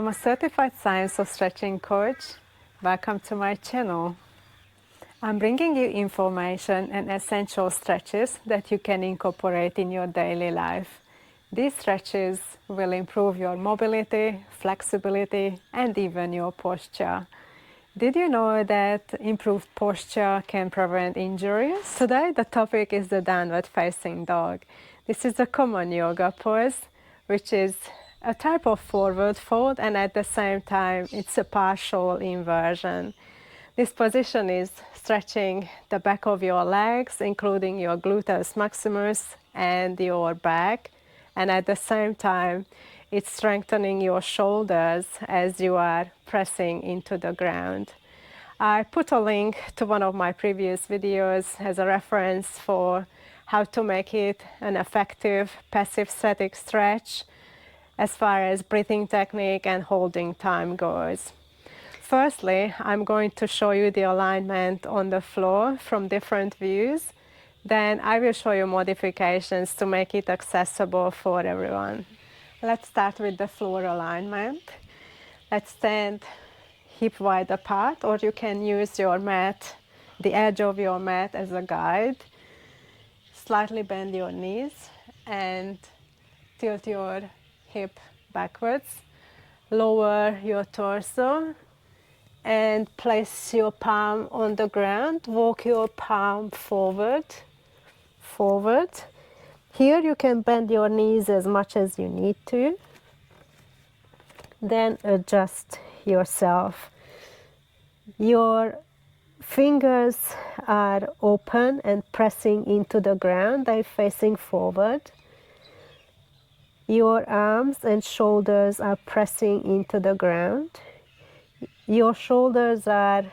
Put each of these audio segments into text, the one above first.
a certified science of stretching coach. Welcome to my channel. I'm bringing you information and essential stretches that you can incorporate in your daily life. These stretches will improve your mobility, flexibility, and even your posture. Did you know that improved posture can prevent injuries? Today the topic is the downward facing dog. This is a common yoga pose, which is a type of forward fold, and at the same time it's a partial inversion. This position is stretching the back of your legs, including your gluteus maximus and your back, and at the same time it's strengthening your shoulders as you are pressing into the ground. I put a link to one of my previous videos as a reference for how to make it an effective passive static stretch as far as breathing technique and holding time goes. Firstly, I'm going to show you the alignment on the floor from different views. Then I will show you modifications to make it accessible for everyone. Let's start with the floor alignment. Let's stand hip wide apart, or you can use your mat, the edge of your mat as a guide. Slightly bend your knees and tilt your hip backwards. Lower your torso and place your palm on the ground. Walk your palm forward. Here you can bend your knees as much as you need to. Then adjust yourself. Your fingers are open and pressing into the ground. They're facing forward. Your arms and shoulders are pressing into the ground. Your shoulders are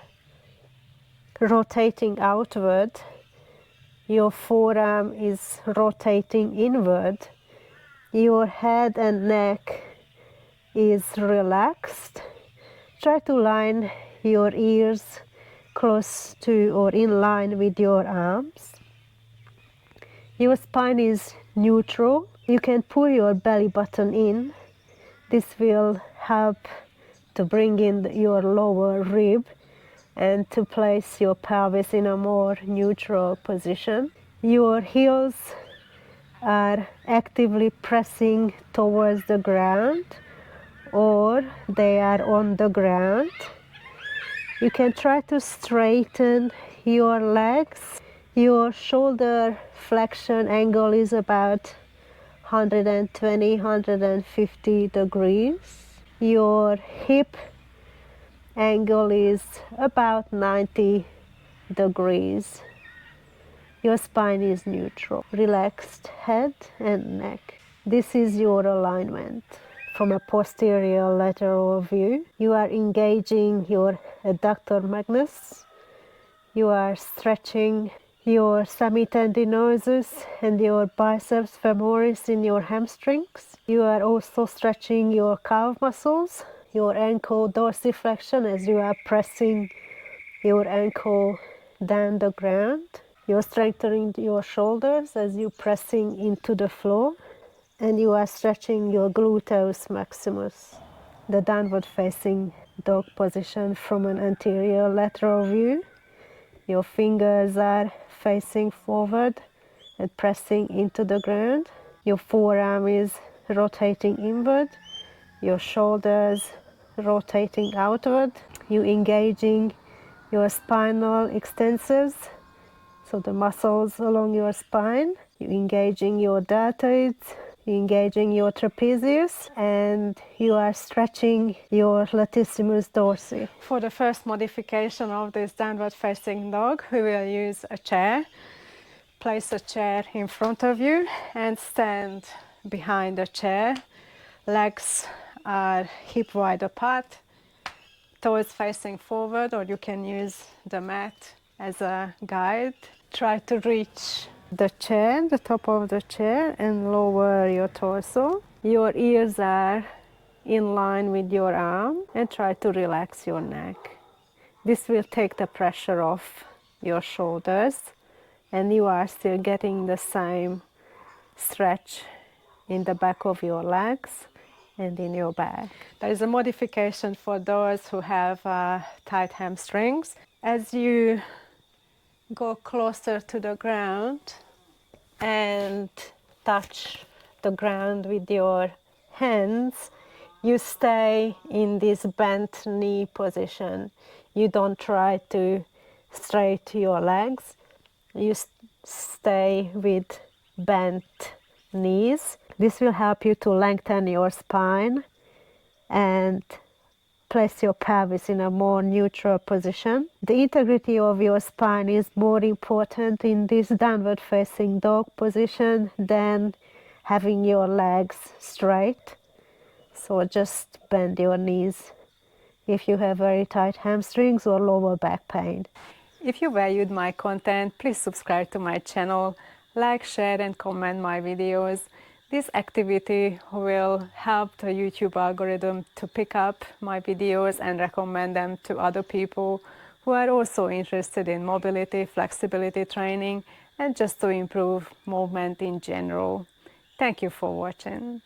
rotating outward. Your forearm is rotating inward. Your head and neck is relaxed. Try to line your ears close to or in line with your arms. Your spine is neutral. You can pull your belly button in. This will help to bring in your lower rib and to place your pelvis in a more neutral position. Your heels are actively pressing towards the ground, or they are on the ground. You can try to straighten your legs. Your shoulder flexion angle is about 120-150 degrees. Your hip angle is about 90 degrees. Your spine is neutral. Relaxed head and neck. This is your alignment. From a posterior lateral view, you are engaging your adductor magnus. You are stretching your semitendinosus and your biceps femoris in your hamstrings. You are also stretching your calf muscles, your ankle dorsiflexion as you are pressing your ankle down the ground. You're strengthening your shoulders as you're pressing into the floor, and you are stretching your gluteus maximus. The downward facing dog position from an anterior lateral view. Your fingers are facing forward and pressing into the ground. Your forearm is rotating inward. Your shoulders rotating outward. You engaging your spinal extensors, so the muscles along your spine. You engaging your deltoids. You engaging your trapezius, and you are stretching your latissimus dorsi. For the first modification of this downward facing dog, we will use a chair. Place a chair in front of you and stand behind the chair. Legs are hip wide apart, toes facing forward, or you can use the mat as a guide. Try to reach the chair, the top of the chair, and lower your torso. Your ears are in line with your arm, and try to relax your neck. This will take the pressure off your shoulders, and you are still getting the same stretch in the back of your legs and in your back. There is a modification for those who have tight hamstrings. As you go closer to the ground And touch the ground with your hands, you stay in this bent knee position. You don't try to straighten your legs. You stay with bent knees. This will help you to lengthen your spine and place your pelvis in a more neutral position. The integrity of your spine is more important in this downward facing dog position than having your legs straight. So just bend your knees if you have very tight hamstrings or lower back pain. If you valued my content, please subscribe to my channel, like, share and comment my videos. This activity will help the YouTube algorithm to pick up my videos and recommend them to other people who are also interested in mobility, flexibility training and just to improve movement in general. Thank you for watching.